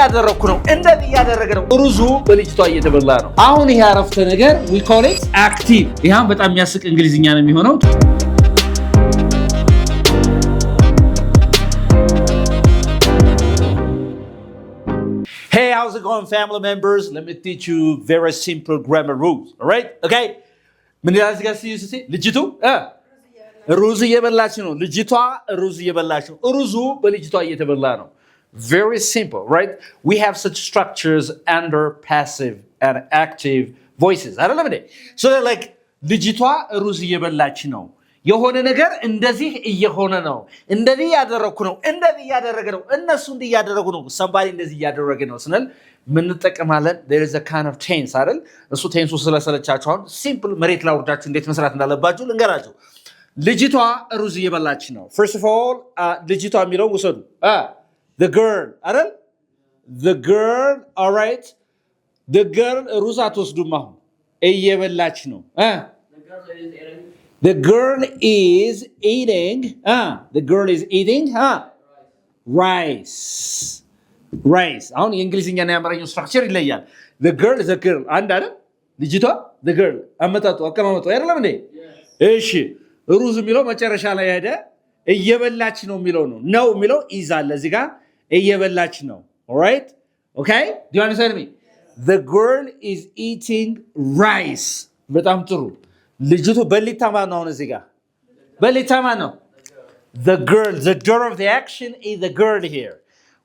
ያደረኩ ነው እንደዚህ ያደረገ ነው ሩዙ በልጅቷ እየተበላ ነው አሁን ይሄ አረፍተ ነገር we call it active ይሄን በጣም የሚያስቅ እንግሊዝኛ ነው የሚሆነው Hey, how's it going, family members? Let me teach you very simple grammar rules. All right? Okay? ምን ያዝ ጋር ሲዩሲ ልጅቱ ሩዝ እየበላች ነው ልጅቷ ሩዝ እየበላች ነው ሩዙ በልጅቷ እየተበላ ነው Very simple, right? We have such structures under passive and active voices. አይደለም እንዴ? So they're like ልጅቷ ሩዝ እየበላች ነው የሆነ ነገር እንደዚህ እየሆነ ነው እንደዚህ ያደረኩ ነው እንደዚህ ያደረገ ነው እነሱ እንዲህ ያደረጉ ነው somebody እንደዚህ ያደረገ ነው ስንል ምን ተጠቀማለን there is a kind of tense አይደል እሱ ቴንሱ ስለሰለቻችሁ አሁን simple መሬት ላይ ወርዳችሁ እንዴት መስራት እንዳለባችሁ ልንገራችሁ ልጅቷ ሩዝ እየበላች ነው first of all ልጅቷ የሚለው ወሰዱ the girl አይደል the girl all right the girl ሩዝ አትወስዱም አሁን እየበላች ነው The girl is eating, the girl is eating, rice. Rice. አሁን የእንግሊዝኛና የአማርኛው ስትራክቸር ይለያል. The girl is a girl. አንድ አይደል? ልጅቷ the girl. አመጣጡ አቀማመጡ አይደለም እንዴ? እሺ ሩዝ የሚለው መጨረሻ ላይ ሄደ እየበላች ነው የሚለው ነው. ነው የሚለው is አለ እዚህ ጋር እየበላች ነው. All right? Okay? Do you understand me? The girl is eating rice. በጣም ጥሩ. ልጅቱ በሊታማ ነው እዚህ ጋር በሊታማ ነው the girl the door of the action is the girl here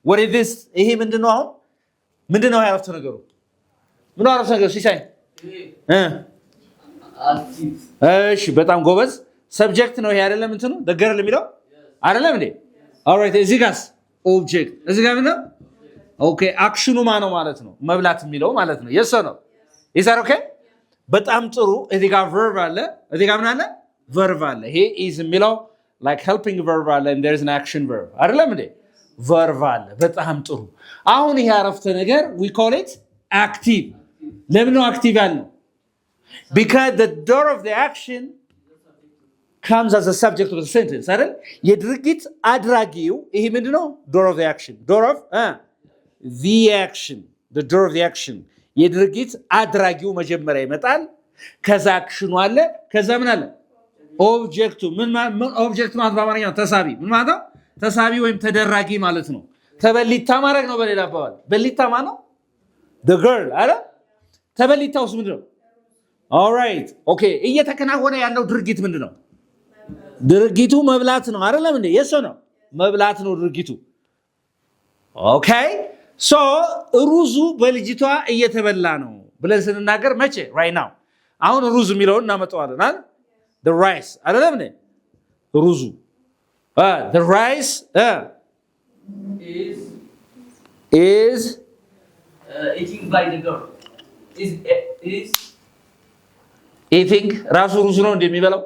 what is this ይሄ ምንድነው አሁን ምንድነው ያረፍተ ነገሩ ምን አረፍተ ነገሩ ሲሳይ እሺ በጣም ጎበዝ ሰብጀክት ነው ይሄ አይደለም እንትኑ the girl የሚለው አይደለም እንዴ all right እዚህ ጋርስ object እዚህ ጋር ምንድነው okay አክሽኑ ማነው ማለት ነው መብላት የሚለው ማለት ነው yes or no is that okay በጣም ጥሩ እዚህ ጋር verb አለ እዚህ ጋር ምን አለ verb አለ ይሄ is የሚለው like helping verb አለ and there is an action verb አይደለም እንዴ verb አለ በጣም ጥሩ አሁን ይሄ አረፍተ ነገር we call it active ለምን ነው active ያልነው because the door of the action comes as a subject of the sentence አይደል የድርጊት አድራጊው ይሄ ምንድነው door of the action door of the action the door of the action የድርጊት አድራጊው መጀመሪያ ይመጣል ከዛ አክሽኑ አለ ከዛ ምን አለ ኦብጀክቱ ምን ኦብጀክቱ ማለት በአማርኛው ተሳቢ ምን ማለት ነው ተሳቢ ወይም ተደራጊ ማለት ነው ተበሊታ ማድረግ ነው በሌላ አባባል በሊታ ማለት ነው the girl አለ ተበሊታውስ ምንድነው all right okay እየተከናወነ ያለው ድርጊት ምንድነው ድርጊቱ መብላት ነው አይደለም እንዴ የሶ ነው መብላት ነው ድርጊቱ okay So ሩዙ በልጅቷ እየተበላ ነው ብለን ስንናገር መቼ right now አሁን ሩዝ የሚለውን እናመጣዋለን አይደል the rice አይደለም እንዴ ሩዙ the rice is eating by the girl is eating ራሱ ሩዝ ነው እንደሚበላው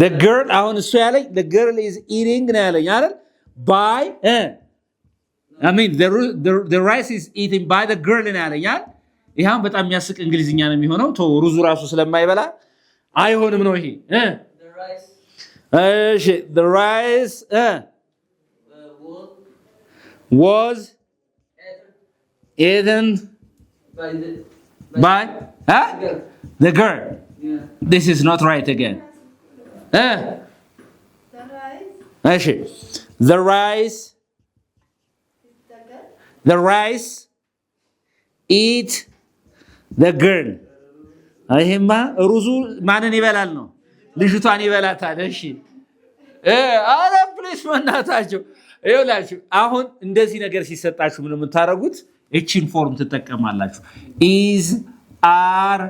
the girl አሁን እሱ ያለኝ the girl is eating ነው ያለኝ አይደል by I mean the rice is eaten by the girl in ያለኛል ይሄን በጣም የሚያስቅ እንግሊዝኛ ነው የሚሆነው ሩዙ ራሱ ስለማይበላ አይሆንም ነው ይሄ the rice was eaten by the girl yeah. This is not right again the rice eat the girl አይሄማ ሩዙ ማንን ይበላል ነው ልጅቷን ይበላታል እሺ አረ ፕሊስ መናታችሁ ይኸውላችሁ አሁን እንደዚህ ነገር ሲሰጣችሁ ምን የምታረጉት እቺን ፎርም ትጠቀማላችሁ is are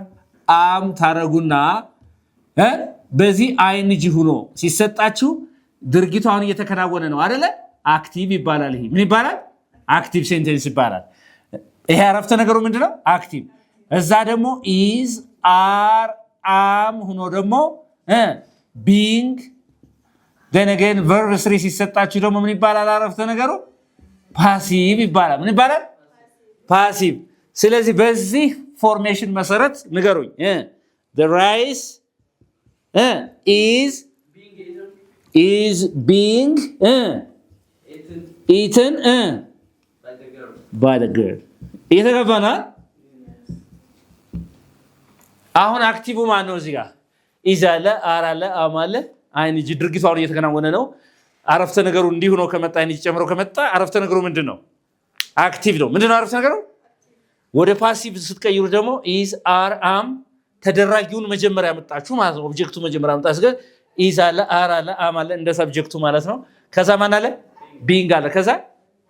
am ታረጉና በዚህ ing ሆኖ ሲሰጣችሁ ድርጊቱ አሁን እየተከናወነ ነው አይደለ አክቲቭ ይባላል ይሄ ምን ይባላል አክቲቭ ሴንቴንስ ይባላል ይሄ አረፍተ ነገሩ ምንድነው አክቲቭ እዛ ደግሞ is are am ሆኖ ደግሞ being then again verb 3 ሲሰጣችሁ ደግሞ ምን ይባላል አረፍተ ነገሩ ፓሲቭ ይባላል ምን ይባላል ፓሲቭ ስለዚህ በዚህ ፎርሜሽን መሰረት ንገሩኝ the rice is being eaten by the girl እየተገባናል አሁን አክቲቭ ማን ነው እዚህ ጋር is አለ are አለ am አለ አይንጂ ድርጊቱ አሁን እየተከናወነ ነው አረፍተ ነገሩ እንዲሁ ነው ከመጣ አይንጂ ጨምሮ ከመጣ አረፍተ ነገሩ ምንድነው አክቲቭ ነው ምንድነው አረፍተ ነገሩ ወደ ፓሲቭ ስትቀይሩ ደግሞ is are am ተደራጊውን መጀመሪያ መጣችሁ ማለት ነው ኦብጀክቱ መጀመሪያ መጣስ ግን is አለ are አለ am አለ እንደ ሰብጀክቱ ማለት ነው ከዛ ማን አለ being አለ ከዛ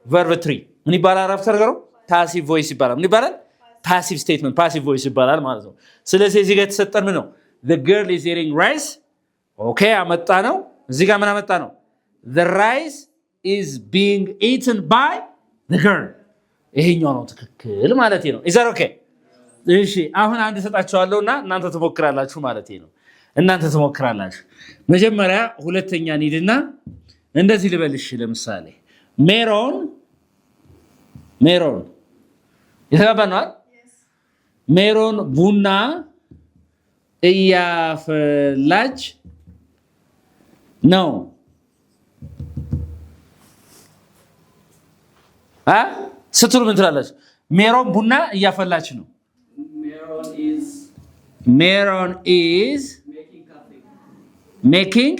verb 3 ምን ይባላል አረፍተ ነገሩ passive voice ይባላል ምን ይባላል passive statement passive voice ይባላል ማለት ነው ስለዚህ እዚህ ጋር የተሰጠን ምን ነው the girl is eating rice okay አመጣ ነው እዚህ ጋር ምን አመጣ ነው the rice is being eaten by the girl ይሄኛው ነው ትክክል ማለት ነው is that okay እሺ አሁን አንድ ሰጣችኋለሁና እናንተ ተሞክራላችሁ ማለት ነው እናንተ ተሞክራላችሁ መጀመሪያ ሁለተኛ እንሂድና እንደዚህ ልበልሽ ለምሳሌ ሜሮን ይተባባናል ሜሮን ቡና እያፈላች ነው ስትሉ ምን ትላላችሁ ሜሮን ቡና እያፈላች ነው ሜሮን is making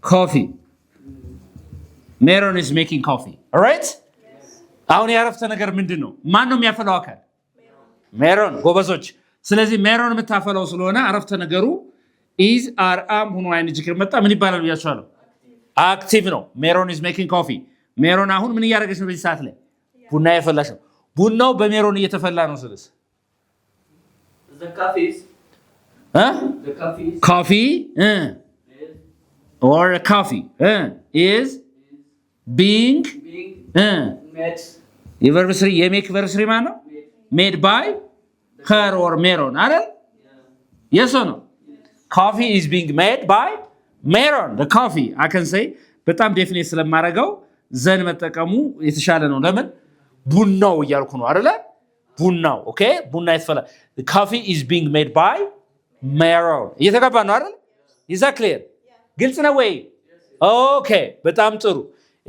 coffee ሜሮን is making coffee all right አሁን ያረፍተ ነገር ምንድነው ማን ነው የሚያፈላው አካል ሜሮን ጎበዞች ስለዚህ ሜሮን የምታፈላው ስለሆነ አረፍተ ነገሩ is are am ሆኖ አይንጂ ከመጣ ምን ይባላል ያቻለው አክቲቭ ነው ሜሮን is making coffee ሜሮን አሁን ምን እያደረገች ነው በዚህ ሰዓት ላይ ቡና ያፈላች ነው ቡናው በሜሮን እየተፈላ ነው ስለዚህ the coffee coffee or a coffee is being made verb 3 የሜክ verb 3 ማለት ነው made by her or Meron አይደል yes or no coffee is being made by Meron the coffee I can say በጣም ዴፊኒት ስለማረጋው ዘን መጠቀሙ የተሻለ ነው ለምን ቡናው እያልኩ ነው አይደል ቡናው ኦኬ ቡና ይፈላ the coffee is being made by Meron እየተገባ ነው አይደል is that clear ግልጽ ነው ወይ ኦኬ በጣም ጥሩ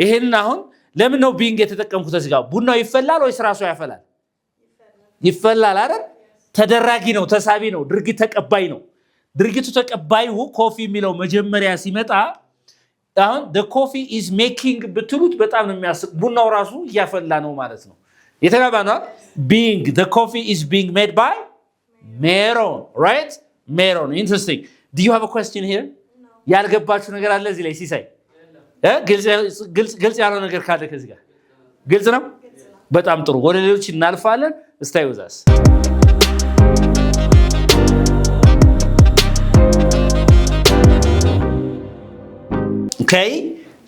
ይሄን አሁን ለምን ነው ቢንግ የተጠቀምኩት እዚህ ጋር ቡናው ይፈላል ወይስ ራሱ ያፈላል ይፈላል አይደል ተደራጊ ነው ተሳቢ ነው ድርጊት ተቀባይ ነው ድርጊቱ ተቀባዩ ኮፊ የሚለው መጀመሪያ ሲመጣ አሁን the coffee is making ብትሉት በጣም ነው የሚያስቅ ቡናው ራሱ ያፈላ ነው ማለት ነው የተጋባና being the coffee is being made by Meron right Meron interesting do you have a question here ያልገባችሁ ነገር አለ እዚህ ላይ ሲሳይ ግልጽ ያለው ነገር ካለ ከዚህ ጋር ግልጽ ነው በጣም ጥሩ ወደ ሌሎች እናልፋለን stay with us okay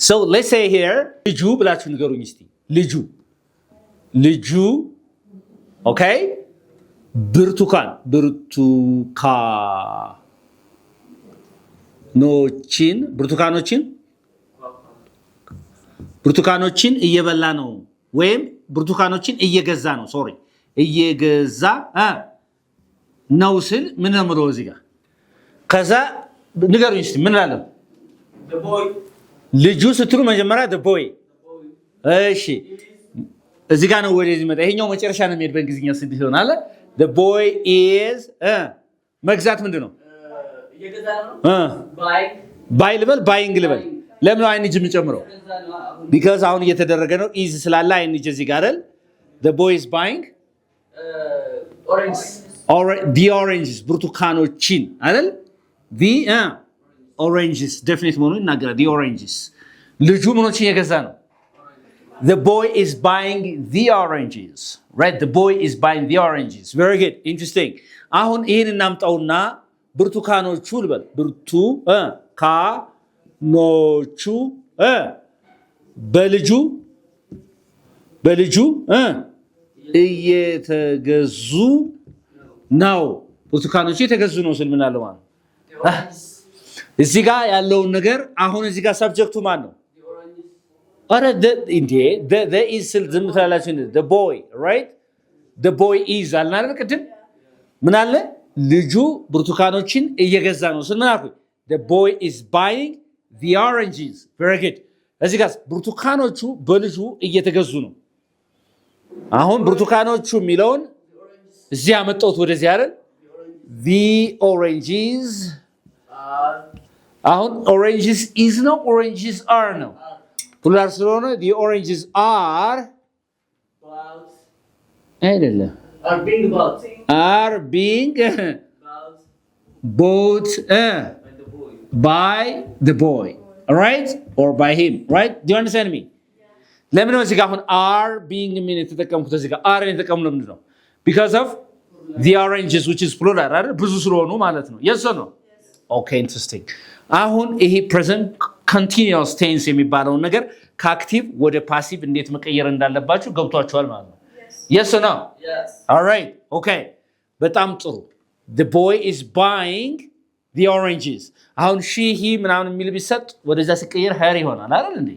so let's say here ልጁ ብላችሁ ንገሩኝ እስቲ ልጁ okay ብርቱካኖችን እየበላ ነው ወይም ብርቱካኖችን እየገዛ ነው ሶሪ እየገዛ ነው ስል ምን ነው ማለት እዚህ ጋር ከዛ ንገሩኝ እስቲ ምን አለ the boy ልጁ ስትሉ መጀመሪያ the boy እሺ እዚህ ጋር ነው ወደዚህ መጣ ይሄኛው መጨረሻ ነው የሚሄድ በእንግሊዝኛ ስንት ይሆናል the boy is መግዛት ምንድነው እየገዛ ነው ባይ ልበል ባይንግ ልበል ለምን አይንጅ የሚጨምረው because አሁን እየተደረገ ነው is ስላለ አይንጅ እዚህ ጋር አይደል the boy is buying the oranges ብርቱካኖችን አይደል the oranges definitely መሆኑን ይናገራል the oranges ልጁ ምኖችን እየገዛ ነው the boy is buying the oranges right the boy is buying the oranges very good interesting አሁን ይሄን እናምጣውና ብርቱካኖቹ ልበል ብርቱካኖቹ በልጁ እየተገዙ ነው ብርቱካኖቹ እየተገዙ ነው ስል ምን አለ ማለት እዚህ ጋር ያለውን ነገር አሁን እዚህ ጋር ሰብጀክቱ ማን ነው አረ the is ዝም ትላላችሁ the boy right the boy is አልናለ ቅድም ምን አለ ልጁ ብርቱካኖችን እየገዛ ነው ስል ምን አልኩ the boy is buying the oranges very good እዚህ ጋር ብርቱካኖቹ በልጁ እየተገዙ ነው። አሁን ብርቱካኖቹ የሚለውን እዚህ ያመጣሁት ወደዚህ አይደል? the oranges አሁን oranges is ነው oranges are ነው ፕሉራል ስለሆነ the oranges are አይደለም are being bought by the boy, right? Or by him, right? Do you understand me? ለምን ነው እዚህ ጋር አሁን are being mean የተጠቀምኩት እዚህ ጋር are የተጠቀምነው ምንድን ነው? Because of the oranges which is plural አይደል? ብዙ ስለሆኑ ማለት ነው። yes or no? Okay, interesting. አሁን ይሄ present continuous tense የሚባለው ነገር ከአክቲቭ ወደ ፓሲቭ እንዴት መቀየር እንዳለባችሁ ገብቷችኋል ማለት ነው። yes or no? Yes. All right. Okay. በጣም ጥሩ. The boy is buying the oranges. አሁን she he ምናምን የሚል ቢሰጥ ወደዛ ሲቀየር her ይሆናል አይደል እንዴ?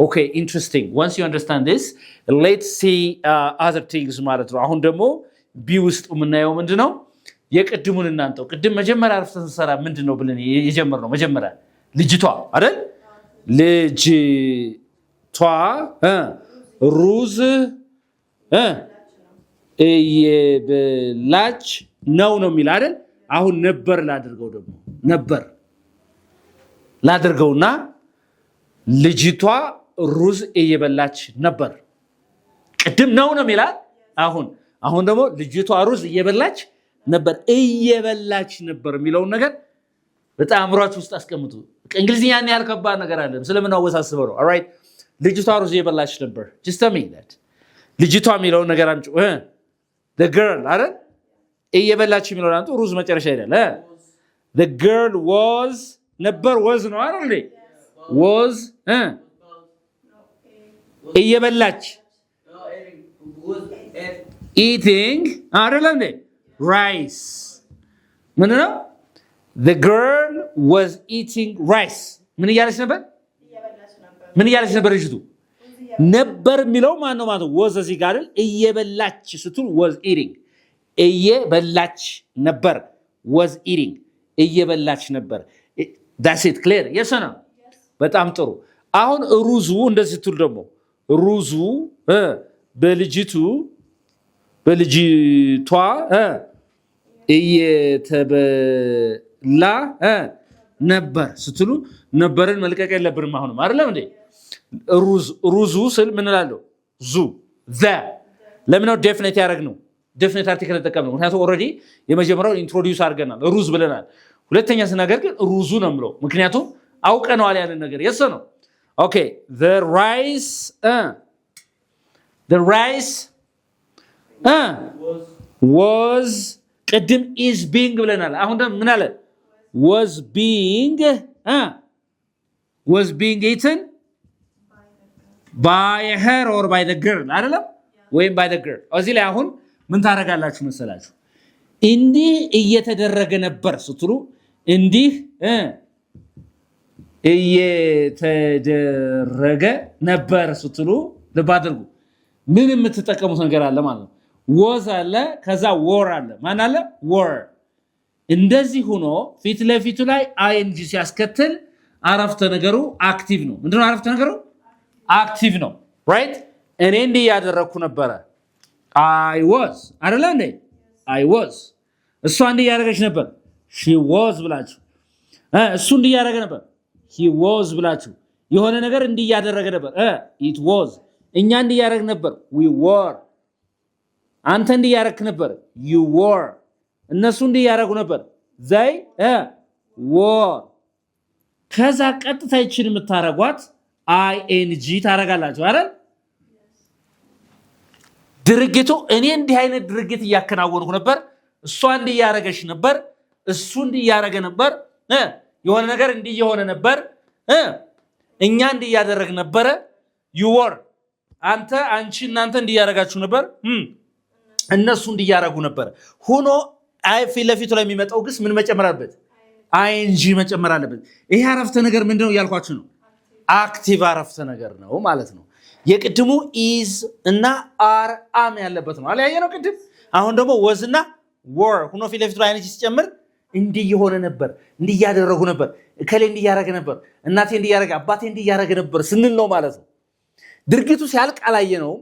Okay, interesting. Once you understand this, let's see other things ማለት ነው። አሁን ደግሞ ቢ ውስጥ የምናየው ምንድነው? የቅድሙን እናንተው ቅድም መጀመሪያ አረፍተ ሰራ ምንድነው ብለን የጀመርነው መጀመሪያ ልጅቷ አይደል? ልጅቷ ሩዝ እየበላች ነው የሚል አይደል? አሁን ነበር ላድርገው ደግሞ ነበር ላድርገውና ልጅቷ ሩዝ እየበላች ነበር። ቅድም ነው የሚላል። አሁን ደግሞ ልጅቷ ሩዝ እየበላች ነበር የሚለውን ነገር በጣም አእምሯችሁ ውስጥ አስቀምጡ። እንግሊዝኛ ያን ያህል ከባድ ነገር አይደለም፣ ስለምን አወሳስበው ነው። ኦልራይት ልጅቷ ሩዝ እየበላች ነበር። just tell me that ልጅቷ የሚለውን ነገር አምጪ። the girl አይደል? እየበላች የሚለውን አንተ ሩዝ መጨረሻ አይደል? the girl was ነበር was ነው አይደል? was እየበላች eating አይደለም እንዴ? rice ምን ነው? the girl was eating rice ምን እያለች ነበር? ምን እያለች ነበር ልጅቱ? ነበር የሚለው ማን ነው ማለት ነው? was እዚህ ጋር አይደል? እየበላች ስትል was eating እየበላች ነበር was eating እየበላች ነበር። that's it clear? yes or no? በጣም ጥሩ። አሁን ሩዙ እንደዚህ ስትል ደግሞ ሩዙ በልጅቷ እየተበላ ነበር ስትሉ ነበርን መልቀቅ የለብንም አሁንም አይደለም እንዴ? ሩዙ ስል ምን እላለሁ? ዙ the ለምን ነው ዴፊኒት ያደረግነው? ዴፊኒት አርቲክል ተጠቀምነው። ምክንያቱም ኦልሬዲ የመጀመሪያው ኢንትሮዲዩስ አድርገናል ሩዝ ብለናል። ሁለተኛ ስናገር ግን ሩዙ ነው የምለው ምክንያቱም አውቀነዋል ያንን ነገር። yes or no? okay the rice was ቅድም is being ብለናል። አሁን ደግሞ ምን አለ? was being eaten by her or by the girl አይደለም ወይም by the girl። እዚህ ላይ አሁን ምን ታደርጋላችሁ መሰላችሁ? እንዲህ እየተደረገ ነበር ስትሉ እንዲህ እየተደረገ ነበር ስትሉ ልብ አድርጉ። ምን የምትጠቀሙት ነገር አለ ማለት ነው። was አለ ከዛ war አለ። ማን አለ? war። እንደዚህ ሆኖ ፊት ለፊቱ ላይ ing ሲያስከትል አረፍተ ነገሩ አክቲቭ ነው። ምንድነው አረፍተ ነገሩ? አክቲቭ ነው። right? እኔ እንዲህ ያደረኩ ነበረ I was አይደለ እንዴ? I was። እሷ እንዲህ ያደረገች ነበር she was ብላችሁ እሱ እንዲህ ያደረገ ነበር he was ብላችሁ የሆነ ነገር እንዲህ ያደረገ ነበር it was። እኛ እንዲህ ያደረግ ነበር we were። አንተ እንዲህ ያደረክ ነበር you were። እነሱ እንዲህ ያደረጉ ነበር they were። ከዛ ቀጥታ ይችን የምታረጓት ing ታረጋላችሁ አይደል? ድርጊቱ እኔ እንዲህ አይነት ድርጊት እያከናወንኩ ነበር፣ እሷ እንዲህ ያደረገች ነበር፣ እሱ እንዲህ ያደረገ ነበር፣ የሆነ ነገር እንዲህ የሆነ ነበር፣ እኛ እንዲህ ያደረግ ነበር you were። አንተ አንቺ እናንተ እንዲህ ያደረጋችሁ ነበር፣ እነሱ እንዲህ ያደረጉ ነበር። ሆኖ ፊት ለፊቱ ላይ የሚመጣው ግስ ምን መጨመር አለበት? ing መጨመር አለበት። ይሄ አረፍተ ነገር ምንድነው እያልኳችሁ ነው? አክቲቭ አረፍተ ነገር ነው ማለት ነው። የቅድሙ is እና are am ያለበት ነው። አለ ያየነው ቅድም። አሁን ደግሞ was እና were ሆኖ ፊት ለፊቱ ላይ ing ሲጨምር እንዲህ የሆነ ነበር፣ እንዲህ ያደረጉ ነበር፣ እከሌ እንዲህ ያደረገ ነበር፣ እናቴ እንዲህ ያደረገ፣ አባቴ እንዲህ ያደረገ ነበር ስንል ነው ማለት ነው። ድርጊቱ ሲያልቅ አላየነውም።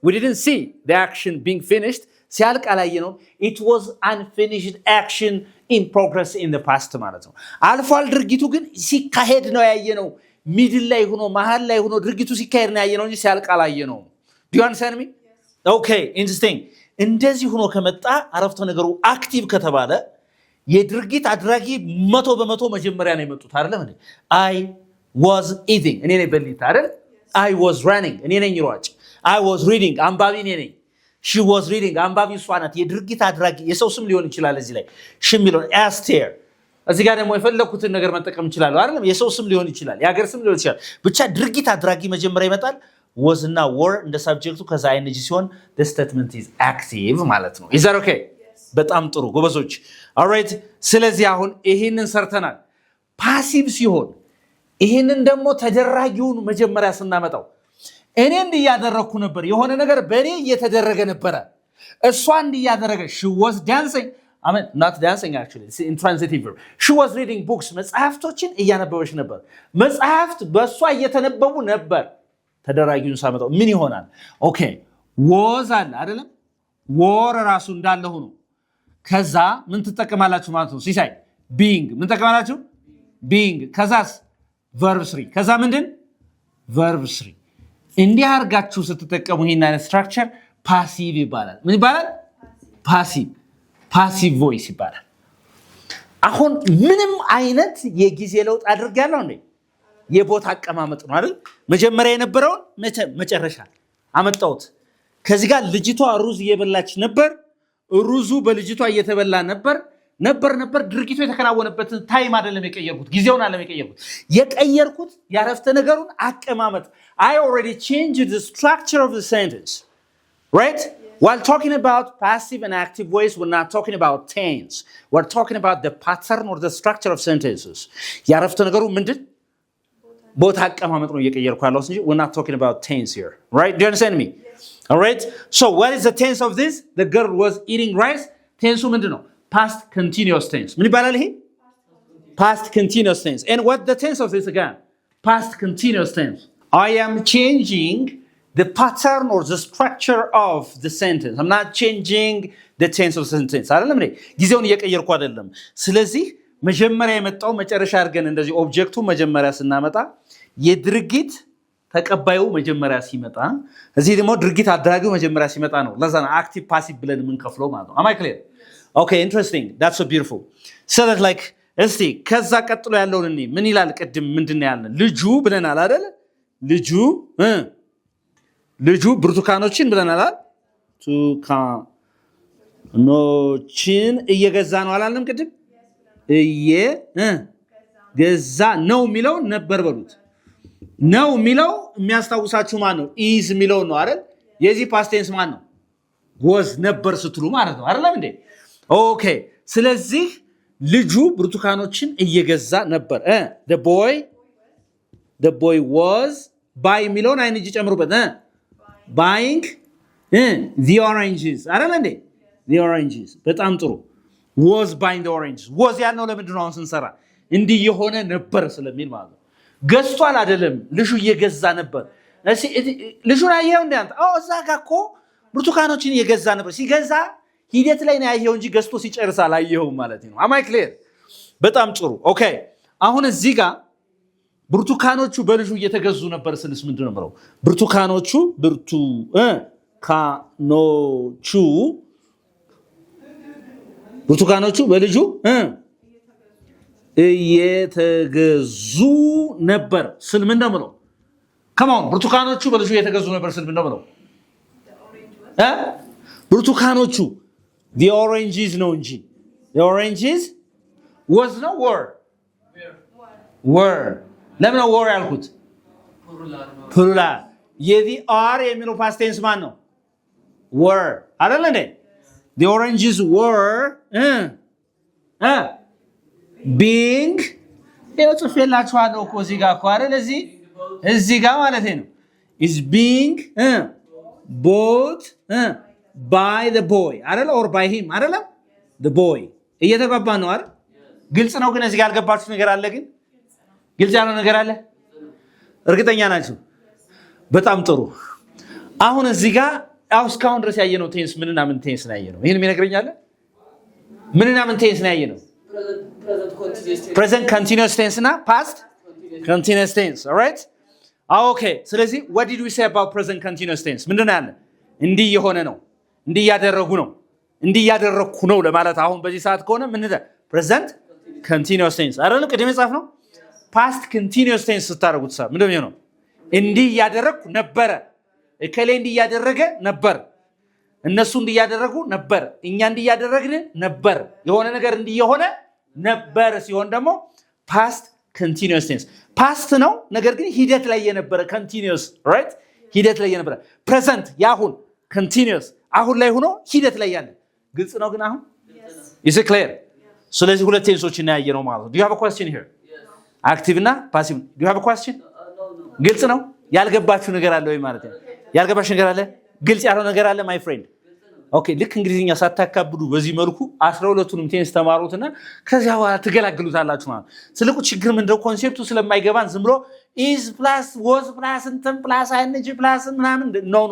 we didn't see the action being finished ሲያልቅ አላየነውም። it was unfinished action in progress in the past ማለት ነው። አልፏል። ድርጊቱ ግን ሲካሄድ ነው ያየነው። ሚድል ላይ ሆኖ መሃል ላይ ሆኖ ድርጊቱ ሲካሄድ ነው ያየነው እንጂ ሲያልቅ አላየነውም። do you understand me? okay interesting። እንደዚህ ሆኖ ከመጣ አረፍተ ነገሩ አክቲቭ ከተባለ የድርጊት አድራጊ 100% መጀመሪያ ነው የመጡት አይደለም እንዴ? I was eating እኔ ነኝ በሊት አይደል? I was running እኔ ነኝ ሯጭ። I was reading አንባቢ እኔ ነኝ። she was reading አንባቢ እሷ ናት። የድርጊት አድራጊ የሰው ስም ሊሆን ይችላል። እዚህ ላይ ሽ የሚለውን አስቴር፣ እዚህ ጋር ደግሞ የፈለኩትን ነገር መጠቀም ይችላል አይደለም? የሰው ስም ሊሆን ይችላል፣ የሀገር ስም ሊሆን ይችላል። ብቻ ድርጊት አድራጊ መጀመሪያ ይመጣል። was እና were እንደ ሳብጀክቱ ከዛ አይነጂ ሲሆን the statement is active ማለት ነው። is that okay? በጣም ጥሩ ጎበዞች። alright ስለዚህ አሁን ይሄንን ሰርተናል። ፓሲቭ ሲሆን ይሄንን ደግሞ ተደራጊውን መጀመሪያ ስናመጣው እኔ እንዲያደረኩ ነበር፣ የሆነ ነገር በእኔ እየተደረገ ነበረ፣ እሷ እንዲያደረገ she was dancing I mean not dancing actually it's intransitive verb she was reading books መጽሐፍቶችን እያነበበች ነበር፣ መጽሐፍት በእሷ እየተነበቡ ነበር። ተደራጊውን ሳመጣው ምን ይሆናል? ኦኬ was አለ አይደለም? were ራሱ እንዳለ ሆኖ ከዛ ምን ትጠቀማላችሁ ማለት ነው? ሲሳይ being ምን ትጠቀማላችሁ? being ከዛስ verb 3 ከዛ ምንድን verb 3 እንዲህ አድርጋችሁ ስትጠቀሙ ይሄን አይነት ስትራክቸር ፓሲቭ ይባላል። ምን ይባላል? ፓሲቭ ቮይስ ይባላል። አሁን ምንም አይነት የጊዜ ለውጥ አድርጋለሁ እንዴ? የቦታ አቀማመጥ ነው አይደል? መጀመሪያ የነበረውን መጨረሻ አመጣሁት። ከዚህ ጋር ልጅቷ ሩዝ እየበላች ነበር፣ ሩዙ በልጅቷ እየተበላ ነበር። ድርጊቱ የተከናወነበትን ታይም አይደለም የቀየርኩት፣ ጊዜውን አይደለም የቀየርኩት ያረፍተ ነገሩን አቀማመጥ። I already changed the structure of the sentence, right? While talking about passive and active voice, we're not talking about tense. We're talking about the pattern or the structure of sentences. ያረፍተ ነገሩ ምንድን ቦታ አቀማመጥ ነው እየቀየርኩ ያለሁት እንጂ we're not talking about tense here, right? Do you understand me? All right? So what is the tense of this? The girl was eating rice. Tense ምንድን ነው? Past continuous tense. ምን ይባላል ይሄ? Past continuous tense. And what the tense of this again? Past continuous tense. I am changing the pattern or the structure of the sentence. I'm not changing the tense of the sentence. አይደለም እንዴ? ጊዜውን እየቀየርኩ አይደለም። ስለዚህ መጀመሪያ የመጣው መጨረሻ አድርገን እንደዚህ ኦብጀክቱ መጀመሪያ ስናመጣ የድርጊት ተቀባዩ መጀመሪያ ሲመጣ፣ እዚህ ደግሞ ድርጊት አድራጊው መጀመሪያ ሲመጣ ነው። ለዛ ነው አክቲቭ ፓሲቭ ብለን የምንከፍለው ማለት ነው። am I clear? okay interesting that's so beautiful so that like እስቲ ከዛ ቀጥሎ ያለውን እኔ ምን ይላል? ቅድም ምንድነው ያለን? ልጁ ብለናል አይደል? ልጁ ብርቱካኖችን ብለናል አይደል? ብርቱካኖችን እየገዛ ነው አላለም? ቅድም ገዛ ነው የሚለው ነበር በሉት። ነው የሚለው የሚያስታውሳችሁ ማን ነው? ኢዝ የሚለው ነው አይደል? የዚህ ፓስት ቴንስ ማን ነው? was ነበር ስትሉ ማለት ነው አይደለም እንዴ? ኦኬ ስለዚህ ልጁ ብርቱካኖችን እየገዛ ነበር። the boy was buy የሚለውን አይንጂ ጨምሩበት። buying the oranges አይደል እንዴ? the oranges በጣም ጥሩ። was buying the oranges was ያልነው ለምንድን ነው? አሁን ስንሰራ እንዲህ የሆነ ነበር ስለሚል ማለት ነው። ገዝቷል አይደለም፣ ልጁ እየገዛ ነበር። እሺ ልጁን አየኸው እንዴ አንተ? እዛ ጋር እኮ ብርቱካኖችን እየገዛ ነበር። ሲገዛ ሂደት ላይ ነው ያየኸው እንጂ ገዝቶ ሲጨርስ አላየኸውም ማለት ነው። am I clear? በጣም ጥሩ ኦኬ። አሁን እዚህ ጋር ብርቱካኖቹ በልጁ እየተገዙ ነበር ስልስ ምንድን ነው? ብርቱካኖቹ በልጁ እየተገዙ ነበር ስል ምን ነው? ከማን ብርቱካኖቹ በልጁ እየተገዙ ነበር ስል ምን ነው? ብርቱካኖቹ the oranges ነው እንጂ the oranges was no were ለምን ነው were ያልኩት? ፕሉራል የዚህ are የሚለው past tense ማን ነው? were አይደል እንዴ? the oranges were being ጽፌላችኋለሁ እኮ እዚህ ጋር እኮ አይደል? እዚህ ጋር ማለት ነው is being bought by the boy አይደል? or by him አይደል? the boy እየተባባ ነው አይደል? ግልጽ ነው። ግን እዚህ ጋር ያልገባችሁ ነገር አለ? ግን ግልጽ ያለው ነገር አለ? እርግጠኛ ናችሁ? በጣም ጥሩ። አሁን እዚህ ጋር እስካሁን ድረስ ያየነው ቴንስ ምንና ምን ቴንስ ነው ያየነው? ይህን የሚነግረኛለ? ምንና ምን ቴንስ ነው ያየነው? ፕሬዘንት ኮንቲኒዩስ ቴንስ እና ፓስት ኮንቲኒዩስ ቴንስ። ኦልራይት ኦኬ። ስለዚህ what did we say about present continuous tense? ምንድነው ያለ? እንዲህ የሆነ ነው፣ እንዲህ ያደረጉ ነው፣ እንዲህ ያደረኩ ነው ለማለት አሁን በዚህ ሰዓት ከሆነ ምን እንደ present continuous tense አይደለም? ቅድም የጻፍ ነው past continuous tense ስታደርጉት ሰዓት ምንድነው የሚሆነው? እንዲህ ያደረኩ ነበረ፣ እከሌ እንዲህ ያደረገ ነበር፣ እነሱ እንዲህ ያደረጉ ነበር፣ እኛ እንዲህ ያደረግን ነበር፣ የሆነ ነገር እንዲህ የሆነ ነበር ሲሆን ደግሞ past continuous tense ፓስት ነው፣ ነገር ግን ሂደት ላይ የነበረ continuous right ሂደት ላይ የነበረ present ያሁን continuous አሁን ላይ ሆኖ ሂደት ላይ ያለ ግልጽ ነው። ግን አሁን is it clear? ስለዚህ ሁለት ቴንሶች እና ያየ ነው ማለት ነው። do you have a question here? active እና passive do you have a question? ግልጽ ነው። ያልገባችሁ ነገር አለ ወይ ማለት ነው? ያልገባሽ ነገር አለ? ግልጽ ያለው ነገር አለ my friend? ኦኬ ልክ እንግሊዝኛ ሳታካብዱ በዚህ መልኩ 12ቱንም ቴንስ ተማሩትና ከዚያ በኋላ ትገላግሉታላችሁ ማለት። ትልቁ ችግር ምንድነው? ኮንሴፕቱ ስለማይገባን ዝም ብሎ is plus was plus እንትን plus ing plus ምናምን no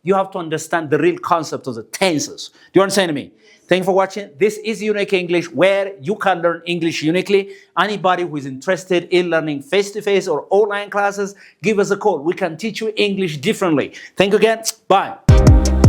you have to understand the real concept of the tenses. Do you understand me? Thank you for watching. This is Unique English, where you can learn English uniquely. Anybody who is interested in learning face-to-face or online classes, give us a call. We can teach you English differently. Thank you again. Bye.